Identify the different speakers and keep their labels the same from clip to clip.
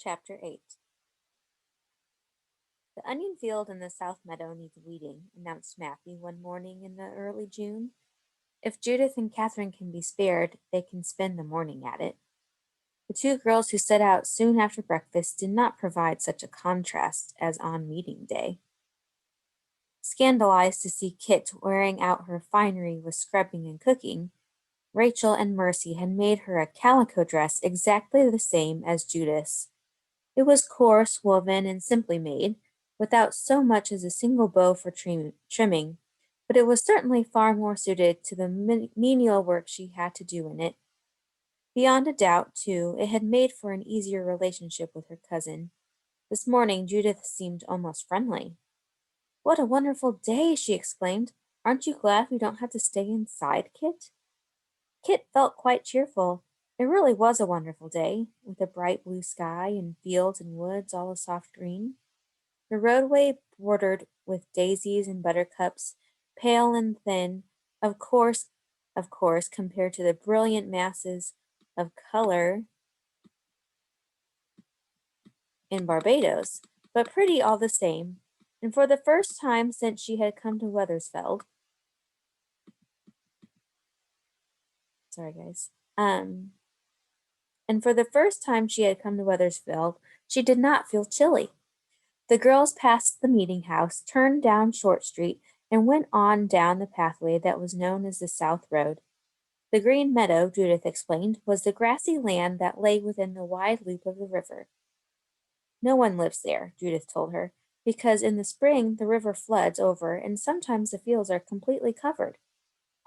Speaker 1: Chapter 8. The onion field in the south meadow needs weeding, announced Matthew one morning in the early June. If Judith and Catherine can be spared, they can spend the morning at it. The two girls who set out soon after breakfast did not provide such a contrast as on meeting day. Scandalized to see Kit wearing out her finery with scrubbing and cooking, Rachel and Mercy had made her a calico dress exactly the same as Judith's. It was coarse, woven, and simply made, without so much as a single bow for trimming, but it was certainly far more suited to the menial work she had to do in it. Beyond a doubt, too, it had made for an easier relationship with her cousin. This morning Judith seemed almost friendly. "What a wonderful day!" she exclaimed. "Aren't you glad we don't have to stay inside, Kit?" Kit felt quite cheerful. It really was a wonderful day, with a bright blue sky and fields and woods all a soft green. The roadway bordered with daisies and buttercups, pale and thin, of course, compared to the brilliant masses of color in Barbados, but pretty all the same. And for the first time since she had come to Weathersfield, sorry guys, and for the first time she had come to Weathersfield, she did not feel chilly. The girls passed the meeting house, turned down Short Street, and went on down the pathway that was known as the South Road. The green meadow, Judith explained, was the grassy land that lay within the wide loop of the river. "No one lives there," Judith told her, "because in the spring the river floods over and sometimes the fields are completely covered.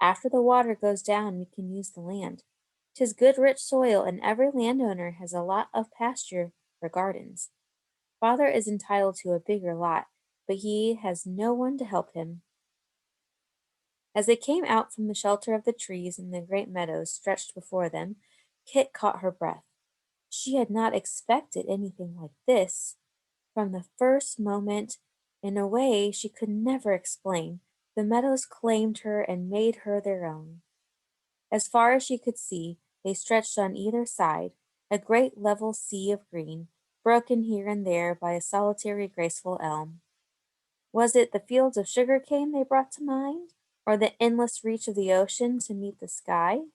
Speaker 1: After the water goes down we can use the land. 'Tis good rich soil and every landowner has a lot of pasture or gardens. Father is entitled to a bigger lot, but he has no one to help him." As they came out from the shelter of the trees and the great meadows stretched before them, Kit caught her breath. She had not expected anything like this. From the first moment, in a way she could never explain, the meadows claimed her and made her their own. As far as she could see, they stretched on either side, a great level sea of green, broken here and there by a solitary graceful elm. Was it the fields of sugar cane they brought to mind, or the endless reach of the ocean to meet the sky?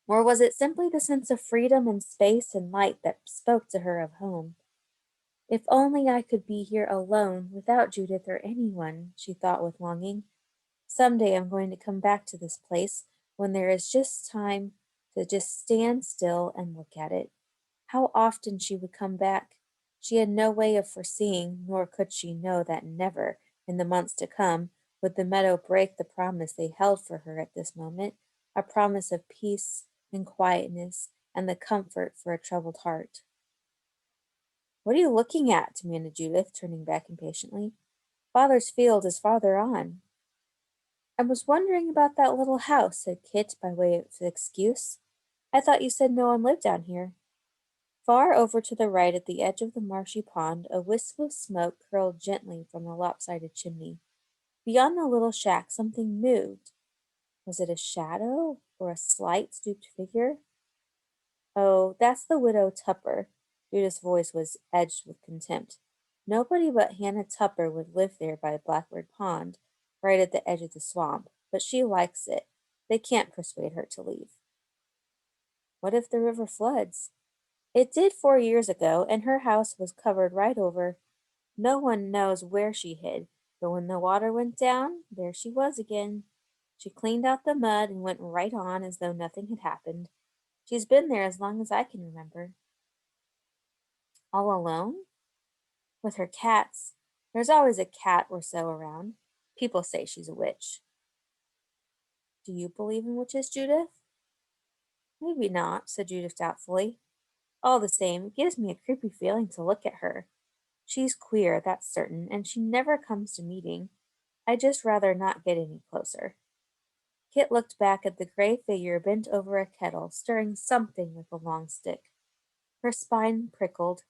Speaker 1: Or was it simply the sense of freedom and space and light that spoke to her of home? "If only I could be here alone, without Judith or anyone," she thought with longing. "Some day I'm going to come back to this place when there is just time to just stand still and look at it." How often she would come back, she had no way of foreseeing, nor could she know that never, in the months to come, would the meadow break the promise they held for her at this moment, a promise of peace and quietness and the comfort for a troubled heart. "What are you looking at?" demanded Judith, turning back impatiently. "Father's field is farther on." "I was wondering about that little house," said Kit by way of excuse. "I thought you said no one lived down here." Far over to the right at the edge of the marshy pond, a wisp of smoke curled gently from the lopsided chimney. Beyond the little shack something moved. Was it a shadow or a slight stooped figure? "Oh, that's the widow Tupper." Judith's voice was edged with contempt. "Nobody but Hannah Tupper would live there by Blackbird Pond, right at the edge of the swamp, but she likes it. They can't persuade her to leave." "What if the river floods?" "It did 4 years ago, and her house was covered right over. No one knows where she hid, but when the water went down, there she was again. She cleaned out the mud and went right on as though nothing had happened. She's been there as long as I can remember." "All alone?" "With her cats. There's always a cat or so around. People say she's a witch." "Do you believe in witches, Judith?" "Maybe not," said Judith doubtfully. "All the same, it gives me a creepy feeling to look at her. She's queer, that's certain, and she never comes to meeting. I'd just rather not get any closer." Kit looked back at the gray figure bent over a kettle, stirring something with a long stick. Her spine prickled.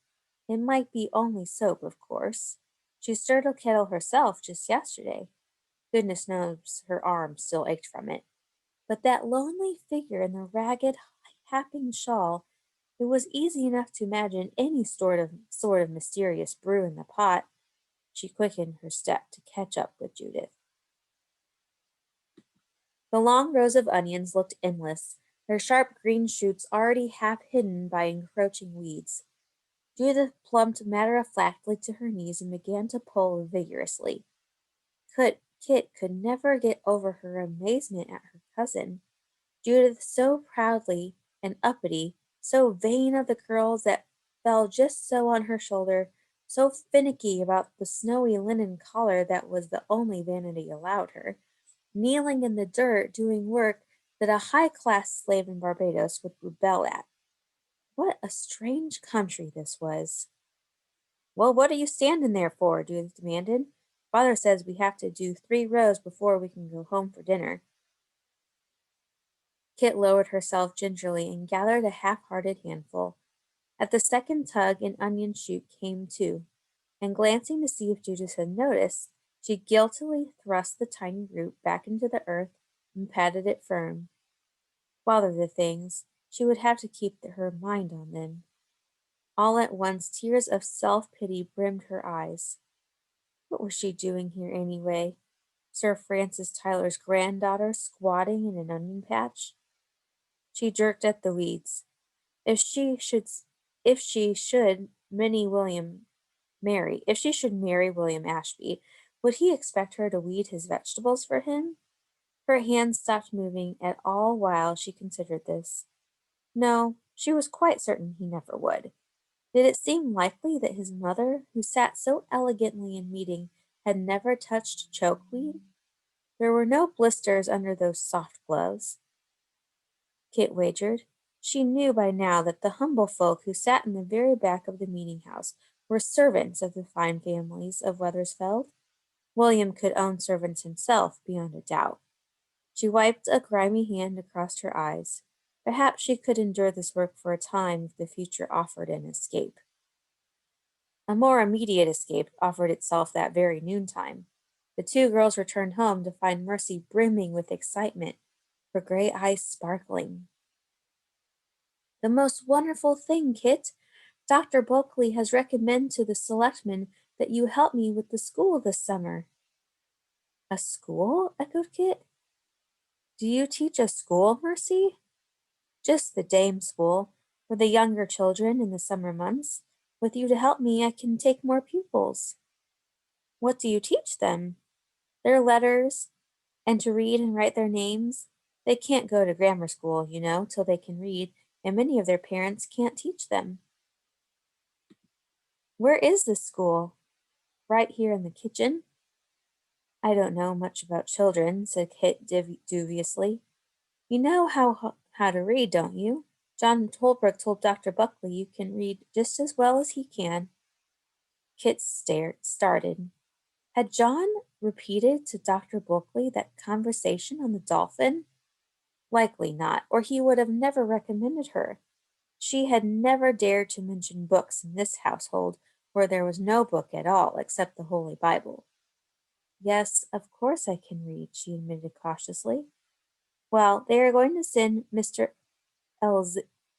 Speaker 1: It might be only soap, of course. She stirred a kettle herself just yesterday. Goodness knows her arm still ached from it. But that lonely figure in the ragged, happing shawl It was easy enough to imagine any sort of mysterious brew in the pot. She quickened her step to catch up with Judith. The long rows of onions looked endless, their sharp green shoots already half hidden by encroaching weeds. Judith plumped matter-of-factly to her knees and began to pull vigorously. Kit could never get over her amazement at her cousin. Judith so proudly and uppity, so vain of the curls that fell just so on her shoulder, so finicky about the snowy linen collar that was the only vanity allowed her, kneeling in the dirt doing work that a high-class slave in Barbados would rebel at. What a strange country this was! Well, what are you standing there for? Judith demanded. Father says we have to do 3 rows before we can go home for dinner. Kit lowered herself gingerly and gathered a half-hearted handful. At the second tug, an onion shoot came too, and glancing to see if Judith had noticed, she guiltily thrust the tiny root back into the earth and patted it firm. Bother the things, she would have to keep her mind on them. All at once tears of self-pity brimmed her eyes. What was she doing here anyway? Sir Francis Tyler's granddaughter squatting in an onion patch? She jerked at the weeds. If she should if she should Minnie William marry if she should marry William Ashby, would he expect her to weed his vegetables for him? Her hands stopped moving at all while she considered this. No, she was quite certain he never would. Did it seem likely that his mother, who sat so elegantly in meeting, had never touched chokeweed? There were no blisters under those soft gloves. Kit wagered. She knew by now that the humble folk who sat in the very back of the meeting house were servants of the fine families of Weathersfeld. William could own servants himself, beyond a doubt. She wiped a grimy hand across her eyes. Perhaps she could endure this work for a time if the future offered an escape. A more immediate escape offered itself that very noontime. The 2 girls returned home to find Mercy brimming with excitement, her gray eyes sparkling. The most wonderful thing, Kit! Dr. Bulkley has recommended to the selectmen that you help me with the school this summer. A school? Echoed Kit. Do you teach a school, Mercy? Just the dame school, for the younger children in the summer months. With you to help me, I can take more pupils. What do you teach them? Their letters, and to read and write their names. They can't go to grammar school, you know, till they can read, and many of their parents can't teach them. Where is this school? Right here in the kitchen. I don't know much about children, said Kit dubiously. You know how to read, don't you? John Holbrook told Dr. Buckley you can read just as well as he can. Kit started. Had John repeated to Dr. Bulkley that conversation on the Dolphin? Likely not, or he would have never recommended her. She had never dared to mention books in this household, where there was no book at all except the Holy Bible. Yes, of course I can read, she admitted cautiously. Well, they are going to send Mr.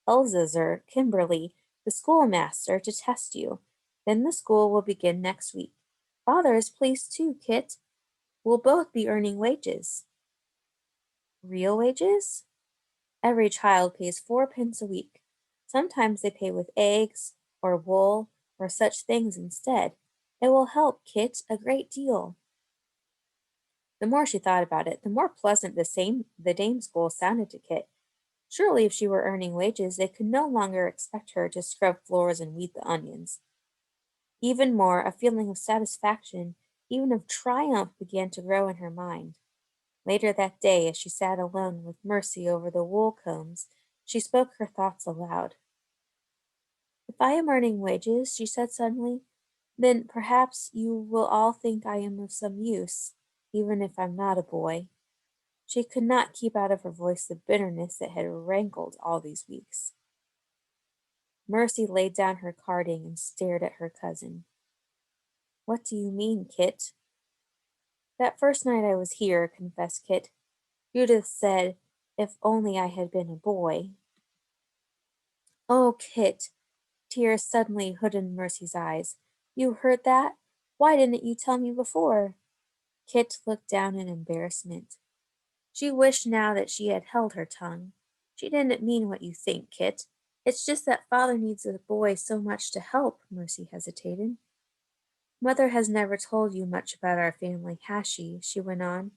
Speaker 1: Elzazar Kimberly, the schoolmaster, to test you. Then the school will begin next week. Father is pleased too, Kit. We'll both be earning wages. Real wages? Every child pays 4 pence a week. Sometimes they pay with eggs, or wool, or such things instead. It will help Kit a great deal. The more she thought about it, the more pleasant the dame school sounded to Kit. Surely if she were earning wages, they could no longer expect her to scrub floors and weed the onions. Even more, a feeling of satisfaction, even of triumph, began to grow in her mind. Later that day, as she sat alone with Mercy over the wool combs, she spoke her thoughts aloud. If I am earning wages, she said suddenly, then perhaps you will all think I am of some use, even if I'm not a boy. She could not keep out of her voice the bitterness that had rankled all these weeks. Mercy laid down her carding and stared at her cousin. What do you mean, Kit? That first night I was here, confessed Kit, Judith said, if only I had been a boy. Oh, Kit, tears suddenly hooded Mercy's eyes. You heard that? Why didn't you tell me before? Kit looked down in embarrassment. She wished now that she had held her tongue. She didn't mean what you think, Kit. It's just that father needs a boy so much to help, Mercy hesitated. Mother has never told you much about our family, has she went on.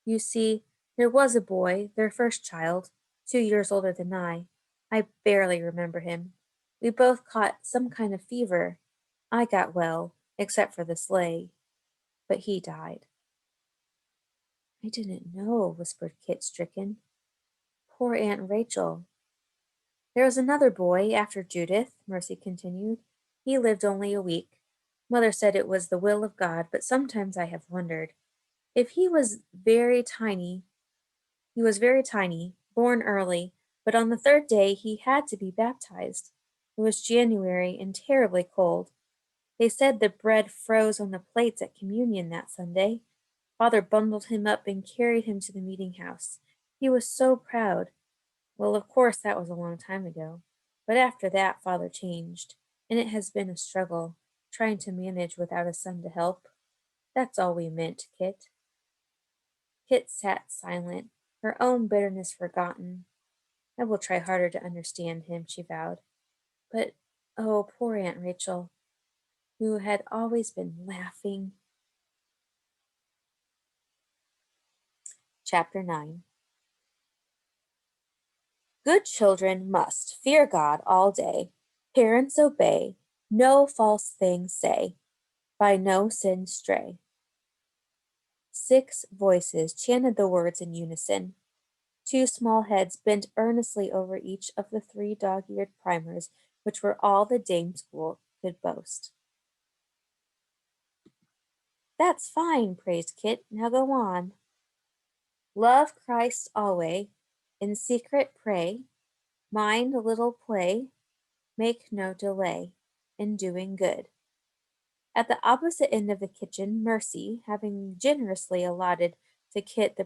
Speaker 1: You see, there was a boy, their first child, 2 years older than I. I barely remember him. We both caught some kind of fever. I got well, except for the sleigh, but he died. I didn't know, whispered Kit, stricken. Poor Aunt Rachel. There was another boy after Judith, Mercy continued. He lived only a week. Mother said it was the will of God, but sometimes I have wondered. If he was very tiny, born early, but on the third day he had to be baptized. It was January and terribly cold. They said the bread froze on the plates at communion that Sunday. Father bundled him up and carried him to the meeting house. He was so proud. Well, of course, that was a long time ago. But after that, Father changed, and it has been a struggle, trying to manage without a son to help. That's all we meant, Kit. Kit sat silent, her own bitterness forgotten. I will try harder to understand him, she vowed. But, oh, poor Aunt Rachel, who had always been laughing. Chapter 9. Good children must fear God all day, parents obey, no false thing say, by no sin stray. 6 voices chanted the words in unison. 2 small heads bent earnestly over each of the 3 dog-eared primers, which were all the dame school could boast. That's fine, praised Kit. Now go on. Love Christ alway, in secret pray, mind a little play, make no delay in doing good. At the opposite end of the kitchen, Mercy, having generously allotted to Kit the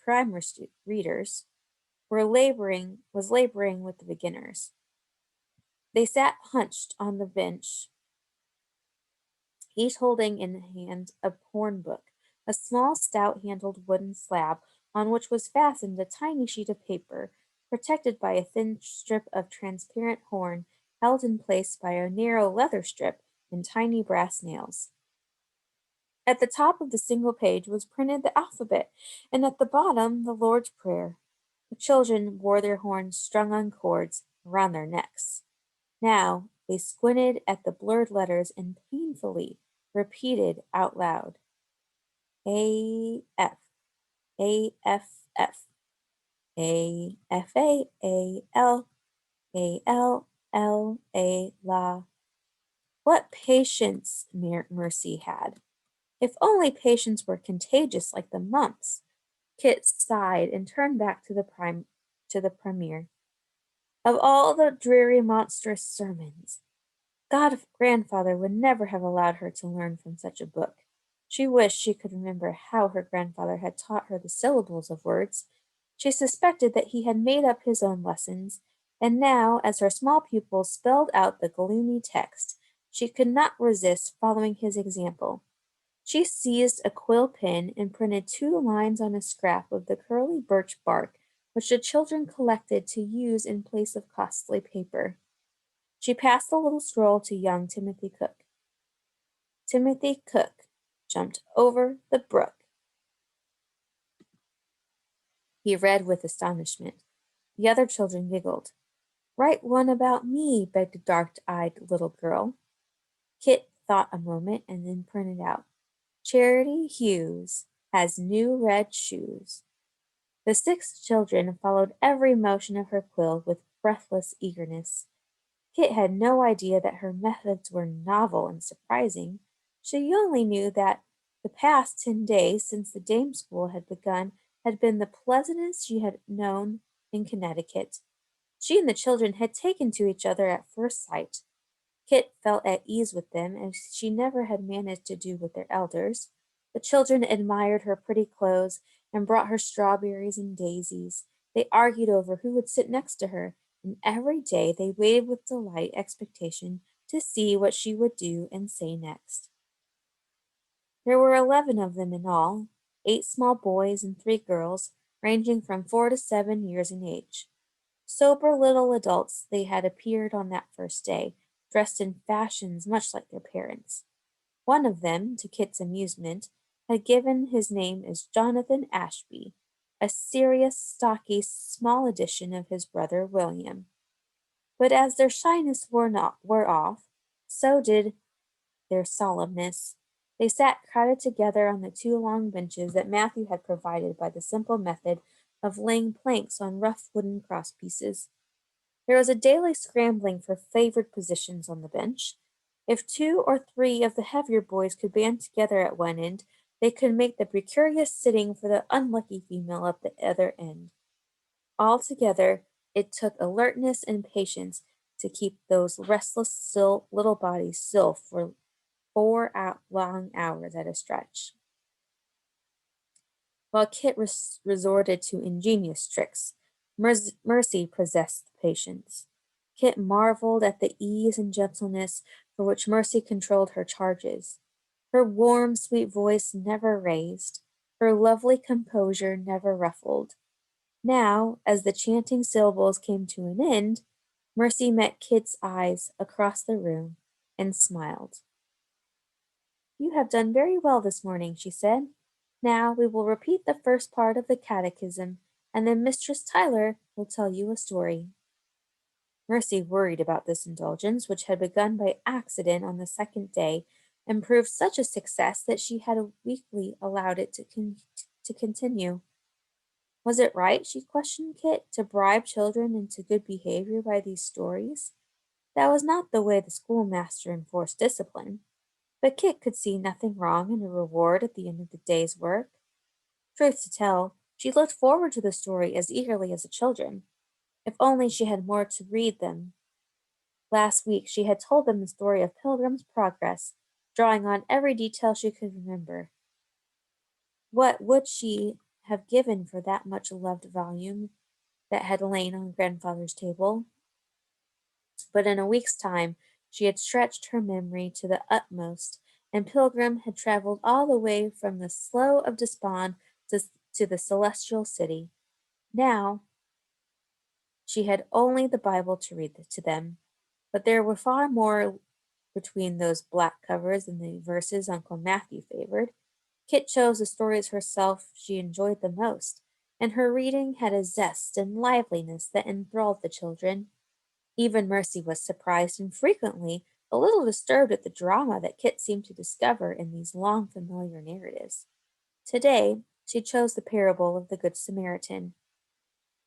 Speaker 1: primer readers, was laboring with the beginners. They sat hunched on the bench, each holding in hand a horn book, a small stout-handled wooden slab on which was fastened a tiny sheet of paper, protected by a thin strip of transparent horn held in place by a narrow leather strip and tiny brass nails. At the top of the single page was printed the alphabet, and at the bottom the Lord's Prayer. The children wore their horns strung on cords around their necks. Now they squinted at the blurred letters and painfully repeated out loud. A F A F F A F A L A L L A La. What patience Mercy had! If only patience were contagious like the mumps. Kit sighed and turned back to the premier. Of all the dreary monstrous sermons, grandfather would never have allowed her to learn from such a book. She wished she could remember how her grandfather had taught her the syllables of words. She suspected that he had made up his own lessons, and now, as her small pupils spelled out the gloomy text, she could not resist following his example. She seized a quill pen and printed 2 lines on a scrap of the curly birch bark which the children collected to use in place of costly paper. She passed the little scroll to young Timothy Cook. Timothy Cook jumped over the brook. He read with astonishment. The other children giggled. Write one about me, begged a dark-eyed little girl. Kit thought a moment and then printed out, Charity Hughes has new red shoes. The 6 children followed every motion of her quill with breathless eagerness. Kit had no idea that her methods were novel and surprising. She only knew that the past 10 days since the dame school had begun had been the pleasantest she had known in Connecticut. She and the children had taken to each other at first sight. Kit felt at ease with them, as she never had managed to do with their elders. The children admired her pretty clothes and brought her strawberries and daisies. They argued over who would sit next to her, and every day they waited with delight expectation to see what she would do and say next. There were 11 of them in all, 8 small boys and 3 girls, ranging from 4 to 7 years in age. Sober little adults they had appeared on that first day, dressed in fashions much like their parents. One of them, to Kit's amusement, had given his name as Jonathan Ashby, a serious, stocky, small edition of his brother William. But as their shyness wore off, so did their solemnness. They sat crowded together on the 2 long benches that Matthew had provided by the simple method of laying planks on rough wooden crosspieces. There was a daily scrambling for favored positions on the bench. If 2 or 3 of the heavier boys could band together at one end, they could make the precarious sitting for the unlucky female at the other end. Altogether, it took alertness and patience to keep those restless, still little bodies still for 4 long hours at a stretch. While Kit resorted to ingenious tricks, Mercy possessed patience. Kit marveled at the ease and gentleness for which Mercy controlled her charges. Her warm, sweet voice never raised, her lovely composure never ruffled. Now, as the chanting syllables came to an end, Mercy met Kit's eyes across the room and smiled. "You have done very well this morning," she said. "Now we will repeat the first part of the catechism, and then Mistress Tyler will tell you a story." Mercy worried about this indulgence, which had begun by accident on the second day, and proved such a success that she had weakly allowed it to continue. Was it right, she questioned Kit, to bribe children into good behavior by these stories? That was not the way the schoolmaster enforced discipline. But Kit could see nothing wrong in a reward at the end of the day's work. Truth to tell, she looked forward to the story as eagerly as the children. If only she had more to read them. Last week she had told them the story of Pilgrim's Progress, drawing on every detail she could remember. What would she have given for that much loved volume that had lain on grandfather's table? But in a week's time she had stretched her memory to the utmost, and Pilgrim had travelled all the way from the Slough of Despond to the Celestial City. Now she had only the Bible to read to them, but there were far more between those black covers and the verses Uncle Matthew favored. Kit chose the stories herself she enjoyed the most, and her reading had a zest and liveliness that enthralled the children. Even Mercy was surprised and frequently a little disturbed at the drama that Kit seemed to discover in these long familiar narratives. Today she chose the parable of the Good Samaritan.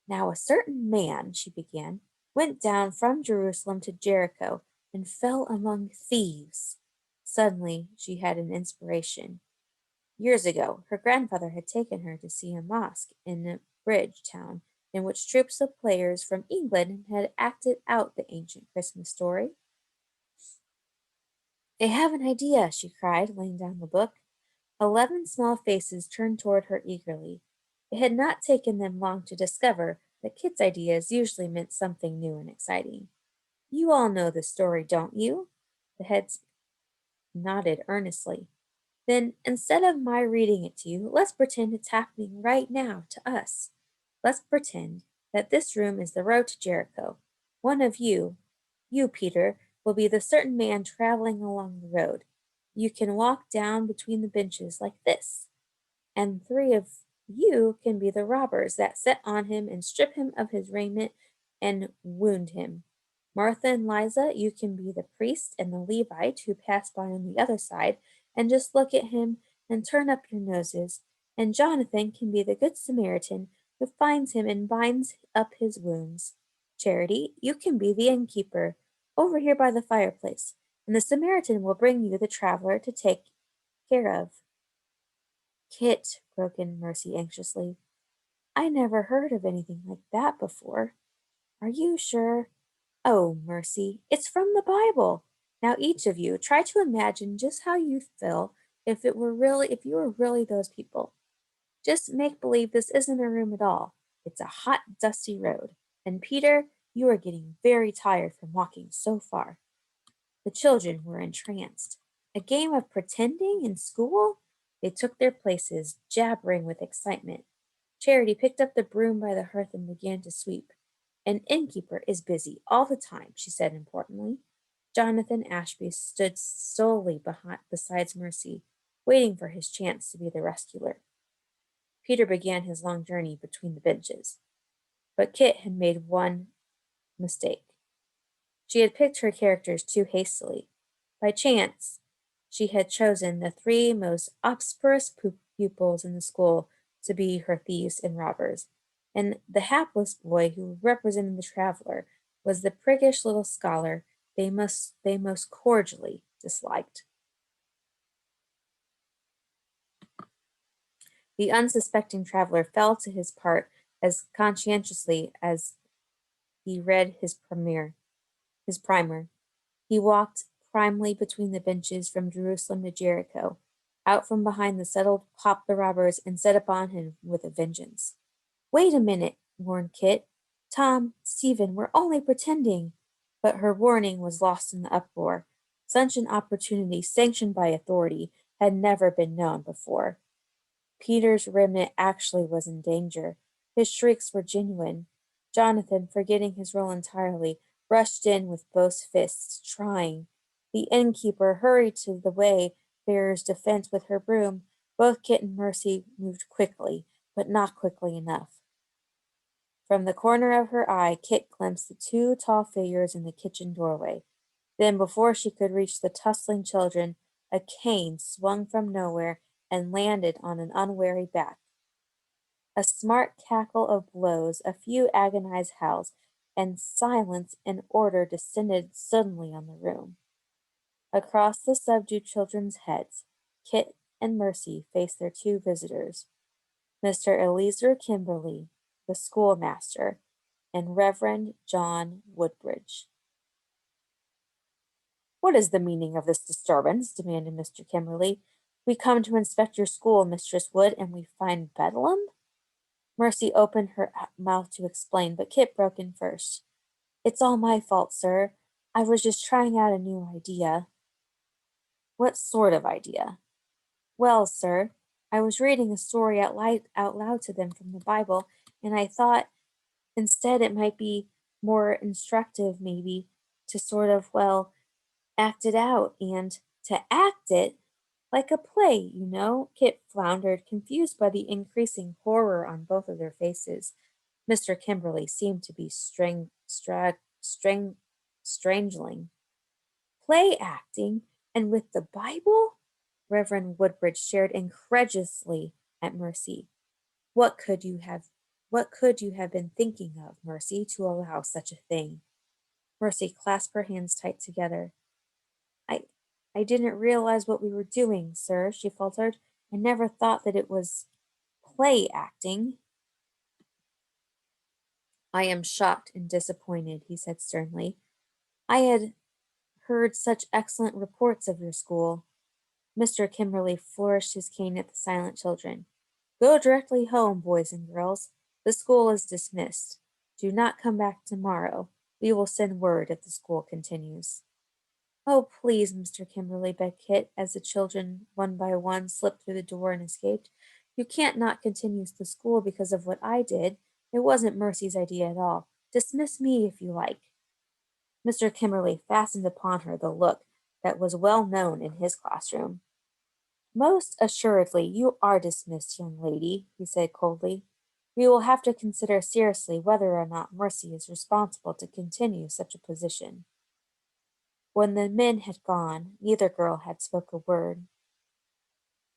Speaker 1: "Now a certain man," she began, "went down from Jerusalem to Jericho and fell among thieves." Suddenly she had an inspiration. Years ago her grandfather had taken her to see a mosque in a bridge town in which troops of players from England had acted out the ancient Christmas story. "I have an idea," she cried, laying down the book. 11 small faces turned toward her eagerly. It had not taken them long to discover that Kit's ideas usually meant something new and exciting. "You all know the story, don't you?" The heads nodded earnestly. "Then, instead of my reading it to you, let's pretend it's happening right now to us. Let's pretend that this room is the road to Jericho. One of you, Peter, will be the certain man traveling along the road. You can walk down between the benches like this, and 3 of you can be the robbers that set on him and strip him of his raiment and wound him. Martha and Liza, you can be the priest and the Levite who pass by on the other side and just look at him and turn up your noses, and Jonathan can be the Good Samaritan who finds him and binds up his wounds. Charity, you can be the innkeeper over here by the fireplace, and the Samaritan will bring you the traveler to take care of." "Kit," broke in Mercy anxiously, "I never heard of anything like that before. Are you sure?" "Oh, Mercy, it's from the Bible. Now each of you try to imagine just how you'd feel if you were really those people. Just make believe this isn't a room at all. It's a hot, dusty road. And Peter, You are getting very tired from walking so far." The children were entranced. A game of pretending in school? They took their places, jabbering with excitement. Charity picked up the broom by the hearth and began to sweep. "An innkeeper is busy all the time," she said importantly. Jonathan Ashby stood solely beside Mercy, waiting for his chance to be the rescuer. Peter began his long journey between the benches. But Kit had made one mistake. She had picked her characters too hastily. By chance, she had chosen the three most obscurest pupils in the school to be her thieves and robbers, and the hapless boy who represented the traveler was the priggish little scholar they most cordially disliked. The unsuspecting traveler fell to his part as conscientiously as he read his primer. He walked primly between the benches from Jerusalem to Jericho. Out from behind the settled popped the robbers and set upon him with a vengeance. "Wait a minute," warned Kit. "Tom, Stephen, we're only pretending." But her warning was lost in the uproar. Such an opportunity, sanctioned by authority, had never been known before. Peter's remnant actually was in danger. His shrieks were genuine. Jonathan, forgetting his role entirely, rushed in with both fists, trying. The innkeeper hurried to the wayfarer's defense with her broom. Both Kit and Mercy moved quickly, but not quickly enough. From the corner of her eye, Kit glimpsed the two tall figures in the kitchen doorway. Then, before she could reach the tussling children, a cane swung from nowhere and landed on an unwary back. A smart cackle of blows, a few agonized howls, and silence and order descended suddenly on the room. Across the subdued children's heads, Kit and Mercy faced their two visitors, Mr. Eleazer Kimberly, the schoolmaster, and Reverend John Woodbridge. "What is the meaning of this disturbance?" demanded Mr. Kimberly. "We come to inspect your school, Mistress Wood, and we find bedlam?" Mercy opened her mouth to explain, but Kit broke in first. "It's all my fault, sir. I was just trying out a new idea." "What sort of idea?" "Well, sir, I was reading a story out loud to them from the Bible, and I thought instead it might be more instructive, maybe, to sort of, well, act it out, and to act it like a play, you know." Kit floundered, confused by the increasing horror on both of their faces. Mr. Kimberly seemed to be strangling. "Play acting, and with the Bible?" Reverend Woodbridge stared incredulously at Mercy. "What could you have what could you have been thinking of, Mercy, to allow such a thing?" Mercy clasped her hands tight together. I I didn't realize what we were doing, sir," she faltered. "I never thought that it was play acting." "I am shocked and disappointed," he said sternly. "I had heard such excellent reports of your school." Mr. Kimberly flourished his cane at the silent children. "Go directly home, boys and girls. The school is dismissed. Do not come back tomorrow. We will send word if the school continues." "Oh, please, Mr. Kimberly," begged Kit, as the children, one by one, slipped through the door and escaped. "You can't not continue the school because of what I did. It wasn't Mercy's idea at all. Dismiss me if you like." Mr. Kimberly fastened upon her the look that was well known in his classroom. "Most assuredly you are dismissed, young lady," he said coldly. "We will have to consider seriously whether or not Mercy is responsible to continue such a position." When the men had gone, neither girl had spoke a word.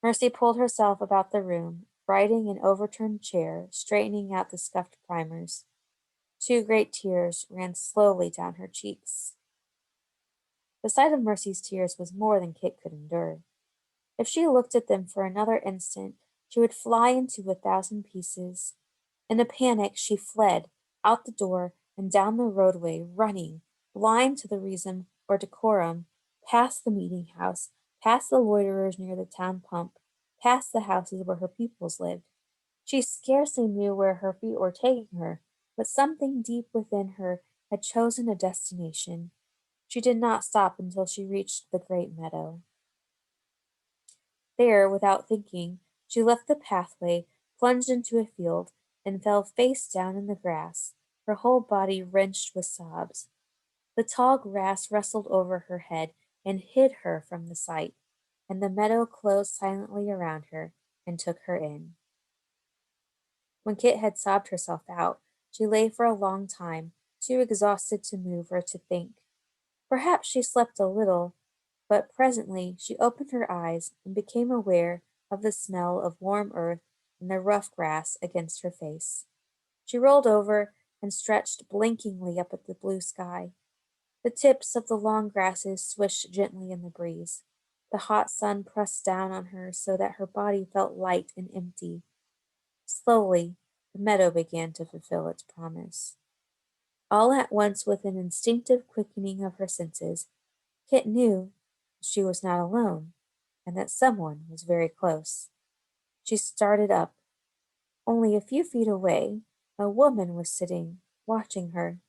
Speaker 1: Mercy pulled herself about the room, righting an overturned chair, straightening out the scuffed primers. Two great tears ran slowly down her cheeks. The sight of Mercy's tears was more than Kit could endure. If she looked at them for another instant, she would fly into a thousand pieces. In a panic, she fled out the door and down the roadway, running, blind to the reason or decorum, past the meeting house, past the loiterers near the town pump, past the houses where her pupils lived. She scarcely knew where her feet were taking her. but something deep within her had chosen a destination. She did not stop until she reached the great meadow. There, without thinking, she left the pathway, plunged into a field, and fell face down in the grass, her whole body wrenched with sobs. The tall grass rustled over her head and hid her from the sight, and the meadow closed silently around her and took her in. When Kit had sobbed herself out, she lay for a long time, too exhausted to move or to think. Perhaps she slept a little, but presently she opened her eyes and became aware of the smell of warm earth and the rough grass against her face. She rolled over and stretched blinkingly up at the blue sky. The tips of the long grasses swished gently in the breeze. The hot sun pressed down on her so that her body felt light and empty. Slowly, the meadow began to fulfill its promise. All at once, with an instinctive quickening of her senses, Kit knew she was not alone, and that someone was very close. She started up. Only a few feet away, a woman was sitting, watching her.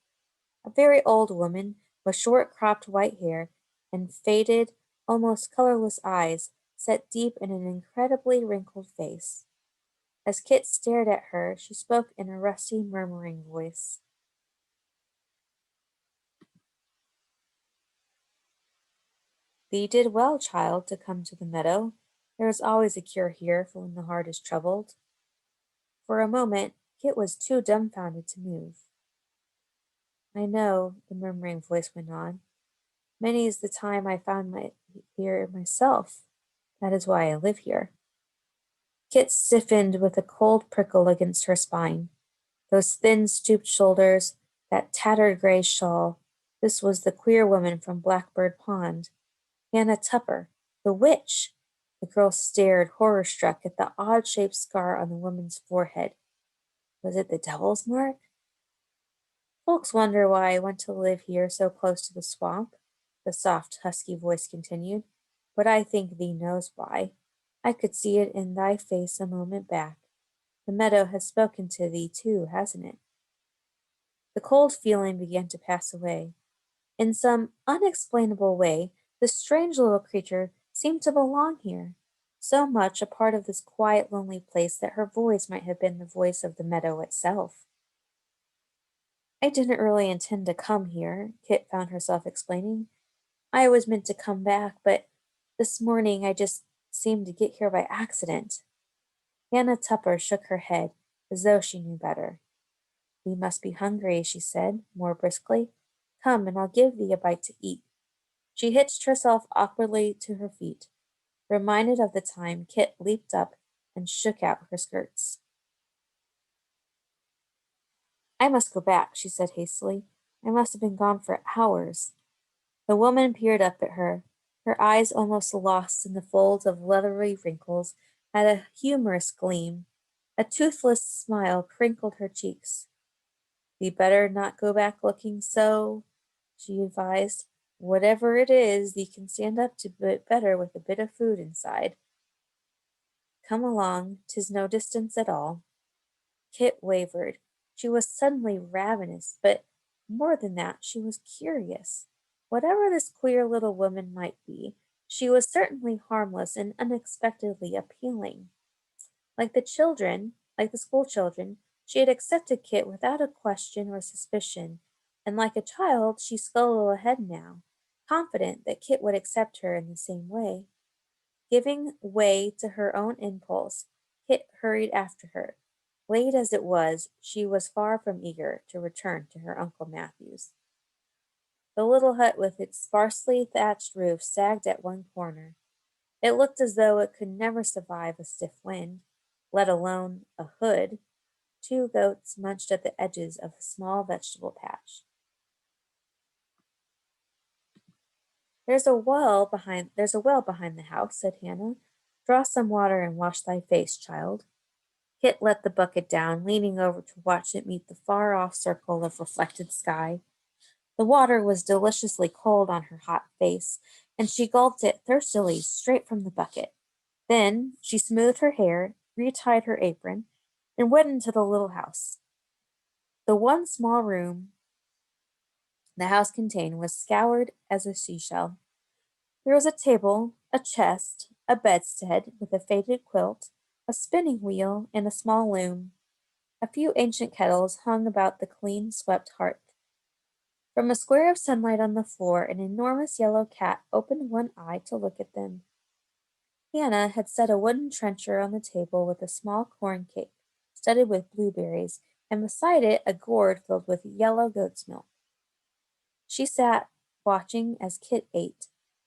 Speaker 1: A very old woman with short cropped white hair and faded, almost colorless eyes set deep in an incredibly wrinkled face. As Kit stared at her, she spoke in a rusty, murmuring voice. Thee did well, child, to come to the meadow. There is always a cure here for when the heart is troubled. For a moment, Kit was too dumbfounded to move. I know, the murmuring voice went on. Many is the time I found here myself. That is why I live here. Kit stiffened with a cold prickle against her spine. Those thin, stooped shoulders, that tattered gray shawl. This was the queer woman from Blackbird Pond. Hannah Tupper, the witch! The girl stared, horror struck, at the odd shaped scar on the woman's forehead. Was it the devil's mark? Folks wonder why I went to live here so close to the swamp, the soft, husky voice continued, but I think thee knows why. I could see it in thy face a moment back. The meadow has spoken to thee too, hasn't it? The cold feeling began to pass away. In some unexplainable way, this strange little creature seemed to belong here, so much a part of this quiet, lonely place that her voice might have been the voice of the meadow itself. I didn't really intend to come here, Kit found herself explaining. I was meant to come back, but this morning I just seemed to get here by accident. Hannah Tupper shook her head as though she knew better. "Thee must be hungry," she said, more briskly. "Come, and I'll give thee a bite to eat." She hitched herself awkwardly to her feet, reminded of the time Kit leaped up and shook out her skirts. "I must go back," she said hastily. "I must have been gone for hours." The woman peered up at her. Her eyes, almost lost in the folds of leathery wrinkles, had a humorous gleam. A toothless smile crinkled her cheeks. "Thee better not go back looking so," she advised. "Whatever it is, thee can stand up to it better with a bit of food inside. Come along, 'tis no distance at all." Kit wavered. She was suddenly ravenous, but more than that, she was curious. Whatever this queer little woman might be, she was certainly harmless and unexpectedly appealing. Like the school children, she had accepted Kit without a question or suspicion, and like a child, she scuttled ahead now, confident that Kit would accept her in the same way. Giving way to her own impulse, Kit hurried after her. Late as it was, she was far from eager to return to her Uncle Matthew's. The little hut with its sparsely thatched roof sagged at one corner. It looked as though it could never survive a stiff wind, let alone a hood. Two goats munched at the edges of a small vegetable patch. There's a well behind the house," said Hannah. "Draw some water and wash thy face, child." Kit let the bucket down, leaning over to watch it meet the far off circle of reflected sky. The water was deliciously cold on her hot face, and she gulped it thirstily straight from the bucket. Then she smoothed her hair, retied her apron, and went into the little house. The one small room the house contained was scoured as a seashell. There was a table, a chest, a bedstead with a faded quilt, a spinning wheel, and a small loom. A few ancient kettles hung about the clean swept hearth. From a square of sunlight on the floor, an enormous yellow cat opened one eye to look at them. Hannah had set a wooden trencher on the table with a small corn cake, studded with blueberries, and beside it a gourd filled with yellow goat's milk. She sat watching as Kit ate,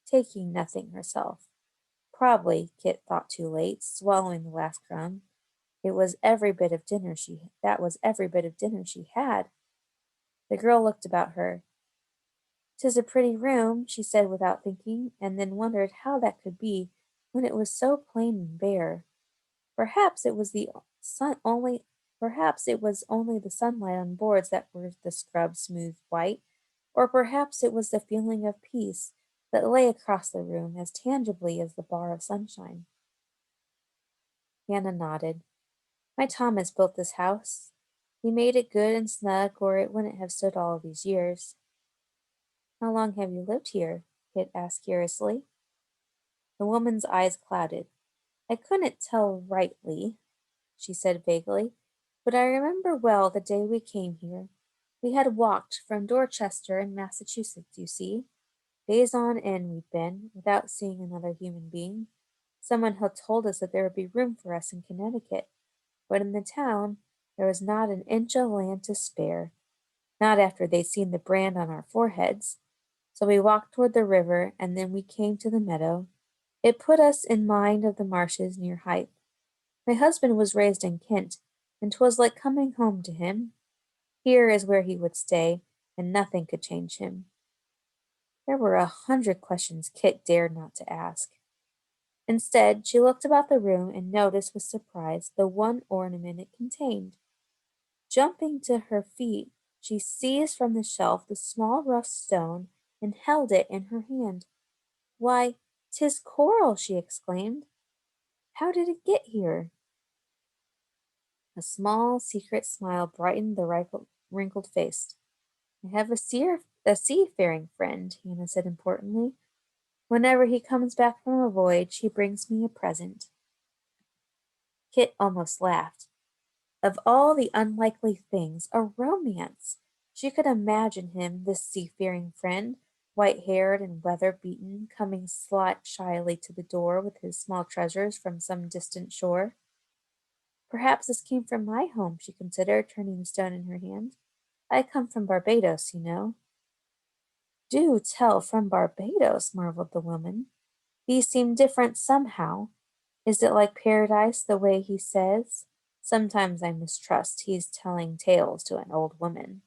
Speaker 1: taking nothing herself. Probably, Kit thought too late, swallowing the last crumb. It was every bit of dinner she that was every bit of dinner she had. The girl looked about her. "'Tis a pretty room," she said without thinking, and then wondered how that could be when it was so plain and bare. Perhaps it was the sun only perhaps it was only the sunlight on boards that were the scrubbed smooth white, or perhaps it was the feeling of peace that lay across the room as tangibly as the bar of sunshine. Hannah nodded. "My Thomas built this house. He made it good and snug, or it wouldn't have stood all these years." "How long have you lived here?" Kit asked curiously. The woman's eyes clouded. "I couldn't tell rightly," she said vaguely, "but I remember well the day we came here. We had walked from Dorchester in Massachusetts, you see. Days on end we'd been, without seeing another human being. Someone had told us that there would be room for us in Connecticut, but in the town there was not an inch of land to spare, not after they'd seen the brand on our foreheads. So we walked toward the river, and then we came to the meadow. It put us in mind of the marshes near Hythe. My husband was raised in Kent, and 'twas like coming home to him. Here is where he would stay, and nothing could change him." There were 100 questions Kit dared not to ask. Instead, she looked about the room and noticed with surprise the one ornament it contained. Jumping to her feet, she seized from the shelf the small rough stone and held it in her hand. "Why, 'tis coral!" she exclaimed. "How did it get here?" A small secret smile brightened the wrinkled face. "I have a seafaring friend," Hannah said importantly. "Whenever he comes back from a voyage, he brings me a present." Kit almost laughed. Of all the unlikely things, a romance! She could imagine him, this seafaring friend, white-haired and weather-beaten, coming shyly to the door with his small treasures from some distant shore. "Perhaps this came from my home," she considered, turning the stone in her hand. "I come from Barbados, you know." "Do tell, from Barbados," marveled the woman. "These seem different somehow. Is it like paradise the way he says? Sometimes I mistrust he's telling tales to an old woman."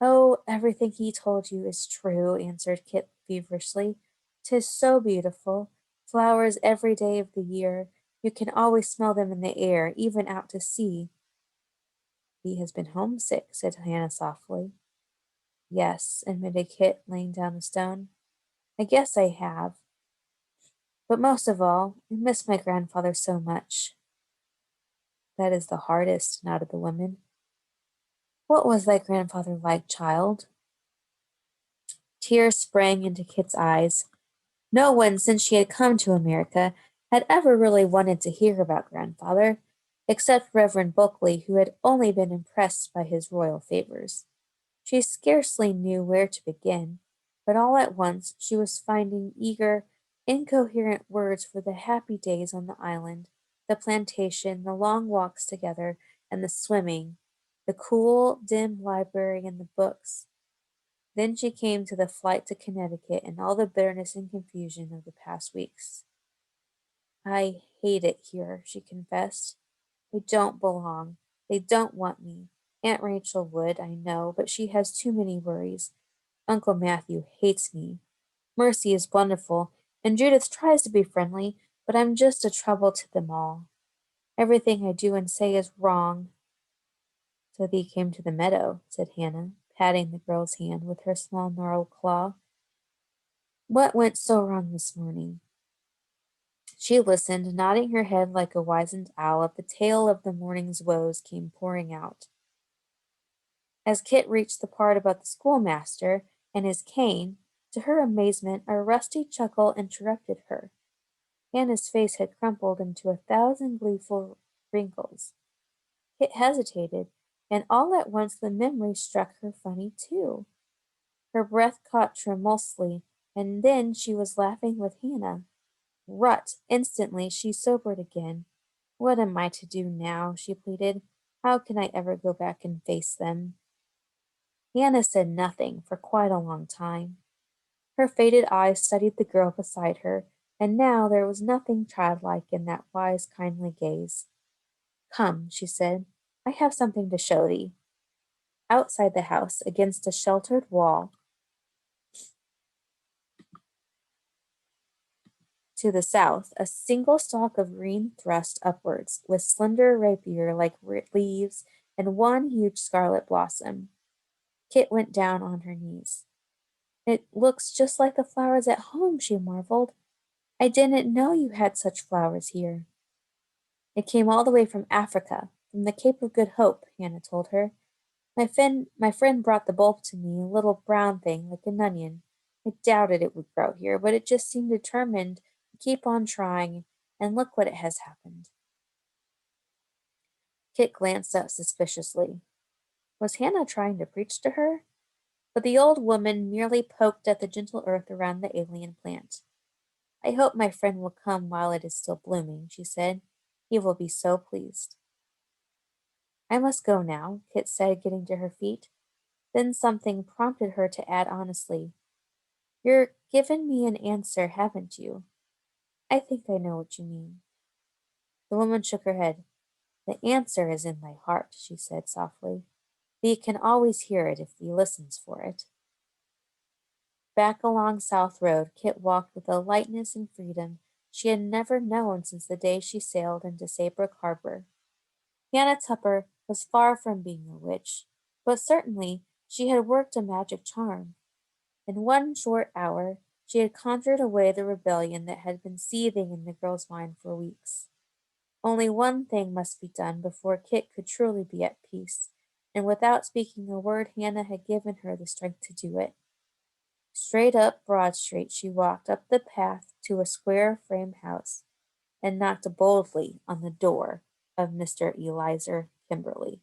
Speaker 1: "Oh, everything he told you is true," answered Kit feverishly. "'Tis so beautiful. Flowers every day of the year. You can always smell them in the air, even out to sea." "He has been homesick," said Hannah softly. "Yes," admitted Kit, laying down the stone. "I guess I have. But most of all, I miss my grandfather so much." "That is the hardest," nodded the woman. "What was thy grandfather like, child?" Tears sprang into Kit's eyes. No one, since she had come to America, had ever really wanted to hear about grandfather, except Reverend Bulkley, who had only been impressed by his royal favors. She scarcely knew where to begin, but all at once she was finding eager, incoherent words for the happy days on the island, the plantation, the long walks together, and the swimming, the cool, dim library and the books. Then she came to the flight to Connecticut and all the bitterness and confusion of the past weeks. "I hate it here," she confessed. "I don't belong. They don't want me. Aunt Rachel would, I know, but she has too many worries. Uncle Matthew hates me. Mercy is wonderful, and Judith tries to be friendly, but I'm just a trouble to them all. Everything I do and say is wrong." "So thee came to the meadow," said Hannah, patting the girl's hand with her small gnarled claw. "What went so wrong this morning?" She listened, nodding her head like a wizened owl, as the tale of the morning's woes came pouring out. As Kit reached the part about the schoolmaster and his cane, to her amazement, a rusty chuckle interrupted her. Hannah's face had crumpled into 1,000 gleeful wrinkles. Kit hesitated, and all at once the memory struck her funny too. Her breath caught tremulously, and then she was laughing with Hannah. Rut! Instantly she sobered again. What am I to do now? She pleaded. How can I ever go back and face them? Hannah said nothing for quite a long time. Her faded eyes studied the girl beside her, and now there was nothing childlike in that wise, kindly gaze. Come, she said, I have something to show thee. Outside the house, against a sheltered wall, to the south, a single stalk of green thrust upwards, with slender rapier like leaves and one huge scarlet blossom. Kit went down on her knees. It looks just like the flowers at home, she marveled. I didn't know you had such flowers here. It came all the way from Africa, from the Cape of Good Hope, Hannah told her. My friend brought the bulb to me, a little brown thing like an onion. I doubted it would grow here, but it just seemed determined to keep on trying, and look what it has happened. Kit glanced up suspiciously. Was Hannah trying to preach to her? But the old woman merely poked at the gentle earth around the alien plant. I hope my friend will come while it is still blooming, she said. He will be so pleased. I must go now, Kit said, getting to her feet. Then something prompted her to add honestly, You're given me an answer, haven't you? I think I know what you mean. The woman shook her head. The answer is in thy heart, she said softly. Thee can always hear it if thee listens for it. Back along South Road, Kit walked with a lightness and freedom she had never known since the day she sailed into Saybrook Harbor. Hannah Tupper was far from being a witch, but certainly she had worked a magic charm. In one short hour, she had conjured away the rebellion that had been seething in the girl's mind for weeks. Only one thing must be done before Kit could truly be at peace, and without speaking a word, Hannah had given her the strength to do it. Straight up Broad Street she walked up the path to a square frame house, and knocked boldly on the door of Mr. Elizur Kimberly.